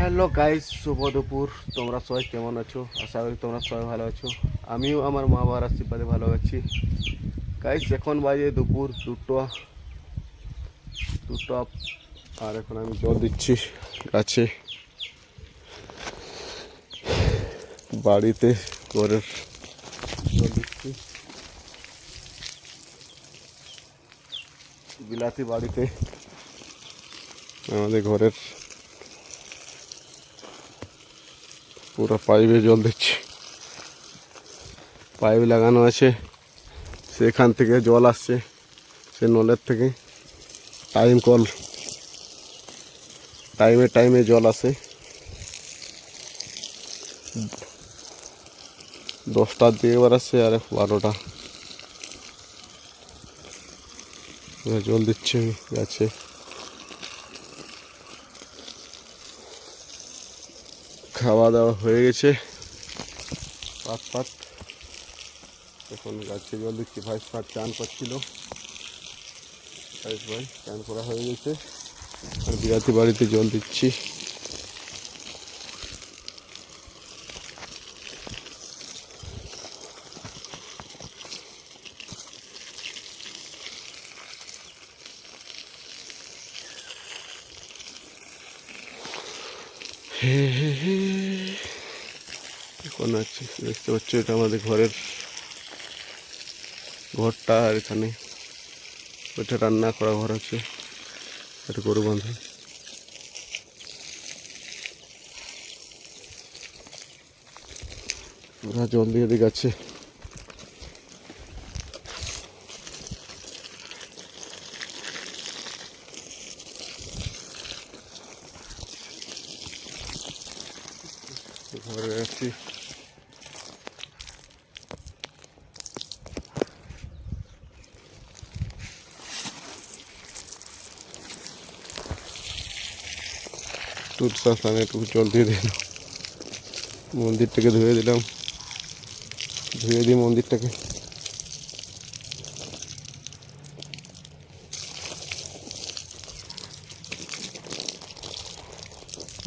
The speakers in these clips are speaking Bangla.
হ্যালো গাইস, শুভ দুপুর। তোমরা সবাই কেমন আছো? আশা করি তোমরা সবাই ভালো আছো। আমিও আমার মা বাবার আশীর্বাদে ভালো আছি। গাইস, এখন বাজে দুপুর দুটো দুটো আর এখন আমি জল দিচ্ছি গাছে, বাড়িতে ঘরের জল দিচ্ছি। বিলাতি বাড়িতে আমাদের ঘরের পুরো পাইপে জল দিচ্ছি। পাইপ লাগানো আছে, সেখান থেকে জল আসছে, সে নলের থেকে। কল টাইমে জল আসে। 10টার দিকে এবার আসছে আর 12টা। জল দিচ্ছি আমি গাছে। খাওয়া দাওয়া হয়ে গেছে, পাট এখন গাছে জল দিচ্ছি। ভাই চান করছিল, ভাই চান করা হয়ে গেছে আর বিরাতি বাড়িতে জল দিচ্ছি। এখন আছে দেখতে পাচ্ছ, এটা আমাদের ঘরটা, আর এখানে ওইটা রান্না করা ঘর আছে, এটা গরু বাঁধে। ওরা জল দিয়ে দিয়ে গেছে। ঘরে আছি, তুলসা স্থানে একটু জল দিয়ে দিলাম, মন্দিরটাকে ধুয়ে দিলাম, ধুয়ে দিই মন্দিরটাকে।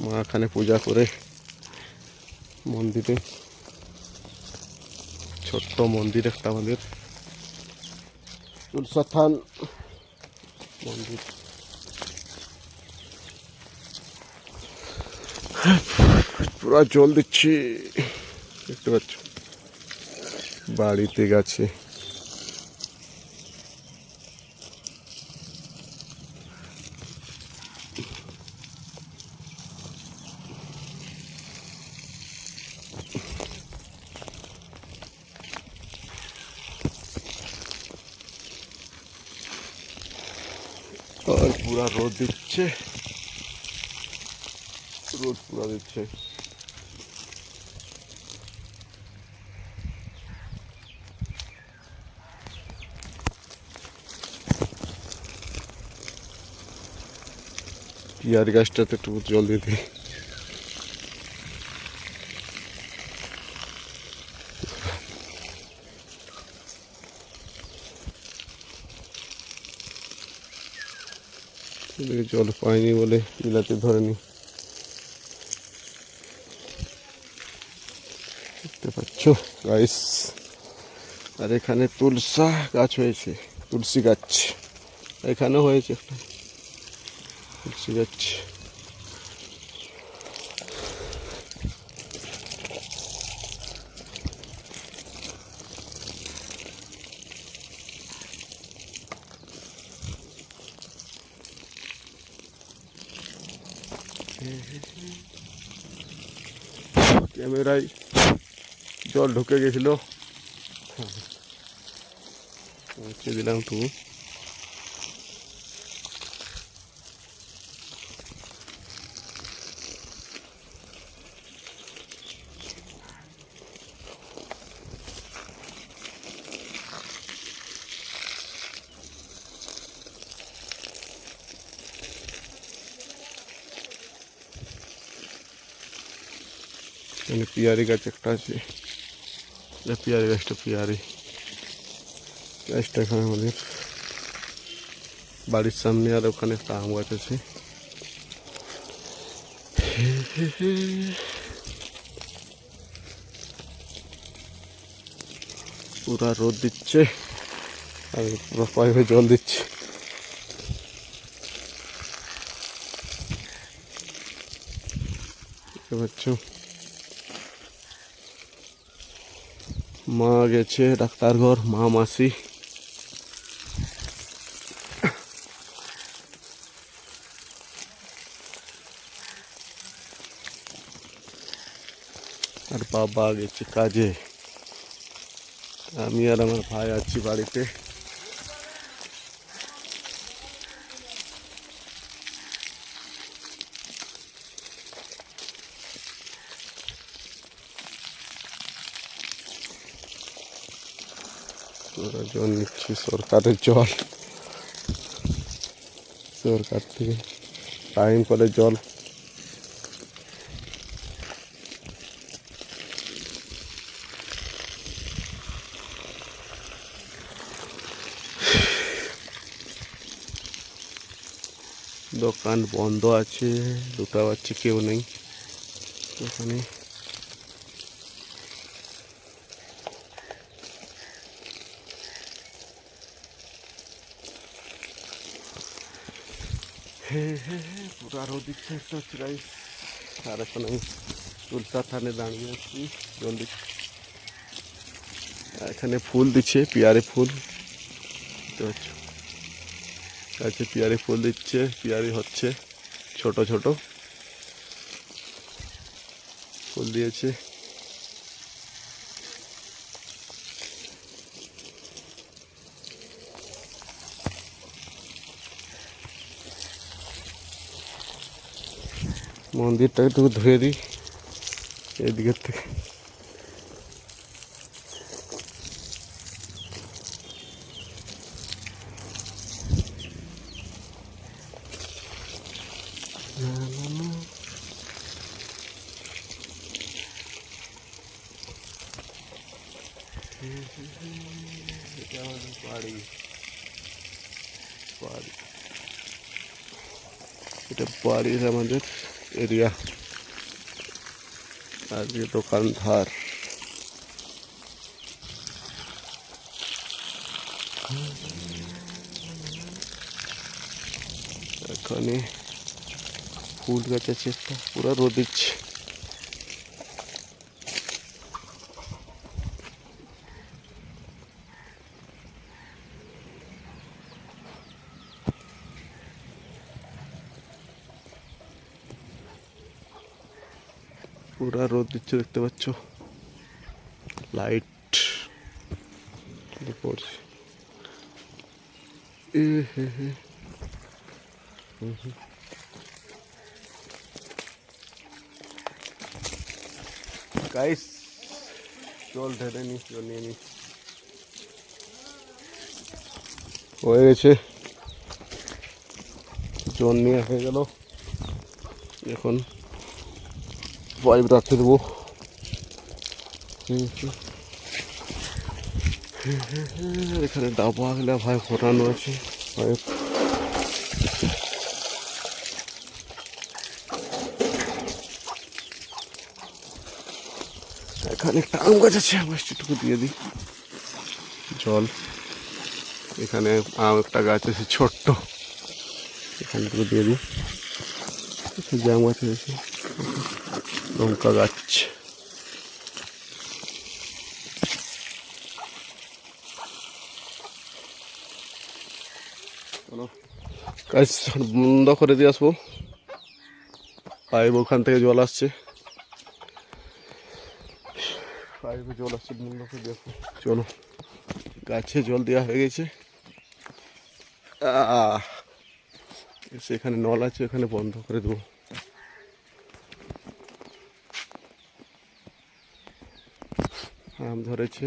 মা এখানে পূজা করে মন্দিরে, ছোট্ট মন্দির একটা আমাদের তুলসা থান মন্দির। পুরো জল দিচ্ছি, দেখতে পাচ্ছ বাড়িতে গেছে। আর পুরা রোদ দিচ্ছে, রোদ পুরা দিচ্ছে। পিয়ার গাছটাতে একটু জল দিয়ে দিই। জল পাইনি বলে বিলাতি ধরেনি, দেখতে পাচ্ছ গাইস। আর এখানে তুলসা গাছ হয়েছে, তুলসী গাছ এখানেও হয়েছে একটা তুলসী গাছ। ক্যামেরায় জল ঢুকে গেছিল, দিলাম একটু। এখানে পিয়ারি গাছ একটা আছে, পিয়ারি গাছটা, পিয়ারি গাছটা এখানে আমাদের বাড়ির সামনে। আর ওখানে একটা আম গাছ আছে। পুরা রোদ দিচ্ছে, আমি পুরো পাইপে জল দিচ্ছি। দেখতে পাচ্ছ, মা গেছে ডাক্তার ঘর, মা মাসি। আর বাবা গেছে কাজে, আমি আর আমার ভাই আছি বাড়িতে। জল নিচ্ছি সরকারের জল, সরকার থেকে টাইম করে জল। দোকান বন্ধ আছে, 2টা বাজছে, কেউ নেই দোকানে। পুরা রোদ দিচ্ছে একটা চিরাই। আর এখন আমি তুলসা থানে দাঁড়িয়ে আছি, জল দিচ্ছি। এখানে ফুল দিচ্ছে, পিয়ারে ফুল, দেখতে পাচ্ছ গাছে পিয়ারে ফুল দিচ্ছে, পিয়ারি হচ্ছে, ছোট ছোট ফুল দিয়েছে। মন্দিরটা একটু ধুয়ে দিই এদিকের থেকে। এটা আমাদের বাড়ি, এটা বাড়ির আমাদের এরিয়া। আর যে দোকান ধার, এখানে ফুল গাছ আছে একটা, পুরা রোদ দিচ্ছে। পুরা রোদ দিচ্ছে, দেখতে পাচ্ছ, লাইট পড়ছে। গাইস, জল ঢেলে নি, জল নিয়ে নি, হয়ে গেছে, জল নিয়ে হয়ে গেল। এখন পাইপ রাখতে দেবো। এখানে ডাবা গেলে ভাই ফোটানো আছে পাইপ। এখানে একটা আম গাছ আছে, মিষ্টিটুকু দিয়ে দিই জল। এখানে আম একটা গাছ আছে ছোট্ট, এখানটুকু দিয়ে দিই। জাম গাছ আছে, লঙ্কা গাছ। কাজ বন্ধ করে দিয়ে আসবো, পাইপ ওখান থেকে জল আসছে, পাইপে জল আসছে, বন্ধ করে দিয়ে আসবো। চলো, গাছে জল দেওয়া হয়ে গেছে। সেখানে নল আছে, ওখানে বন্ধ করে দেবো। আম ধরেছে,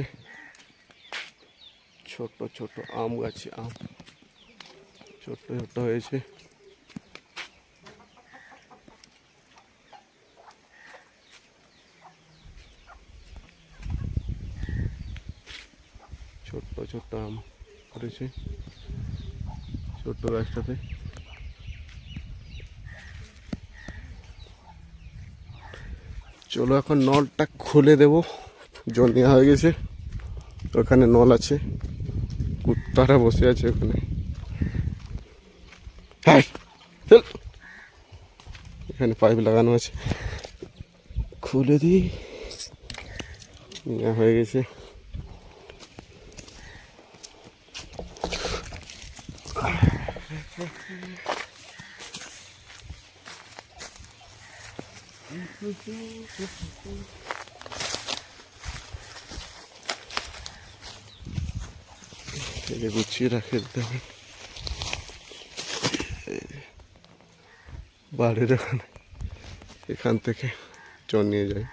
ছোট ছোট আম গাছে আম ছোট ছোট হয়েছে। ছোট্ট ছোট্ট আম ধরেছে ছোট্ট গাছটাতে। চলো এখন নলটা খুলে দেব। জল নেওয়া হয়ে গেছে, ওখানে নল আছে, কুত্তারা বসে আছে ওখানে। হ্যাঁ চল, এখানে পাইপ লাগানো আছে, খুলে দিই। নেওয়া হয়ে গেছে। এটাকে গুছিয়ে রাখে দিতে হবে বাড়ির ওখানে। এখান থেকে জল নিয়ে যায়,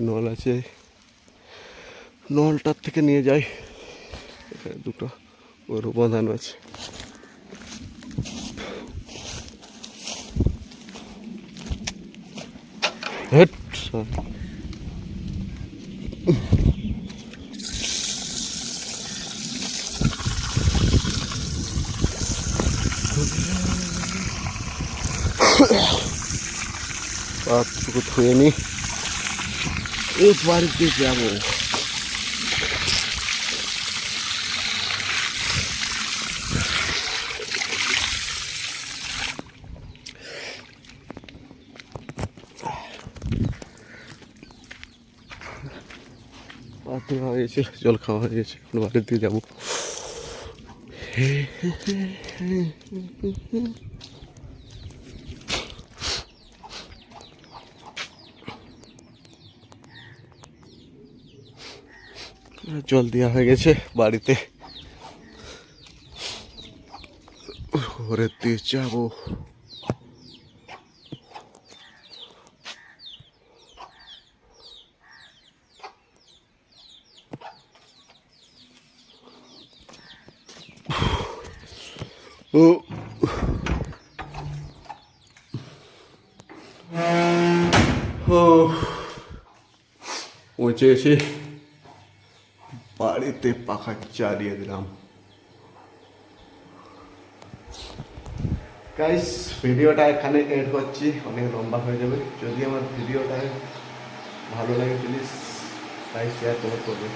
নল আছে, নলটার থেকে নিয়ে যায়। এখানে দুটো গরু বাঁধানো আছে। হেট পাটটুকু ধুয়ে নি, এই বাড়িতে যাবো। পাট হয়ে গেছে, জল খাওয়া হয়ে গেছে, এখন বাড়ির দিকে যাবো। জল দেওয়া হয়ে গেছে বাড়িতে, ঘরের দিকে যাবো। ও পৌঁছে গেছি বাড়িতে, পাখা চালিয়ে দিলাম। গাইস ভিডিওটা এখানে এড করছি, অনেক লম্বা হয়ে যাবে। যদি আমার ভিডিওটা ভালো লাগে প্লিজ লাইক শেয়ার করবে।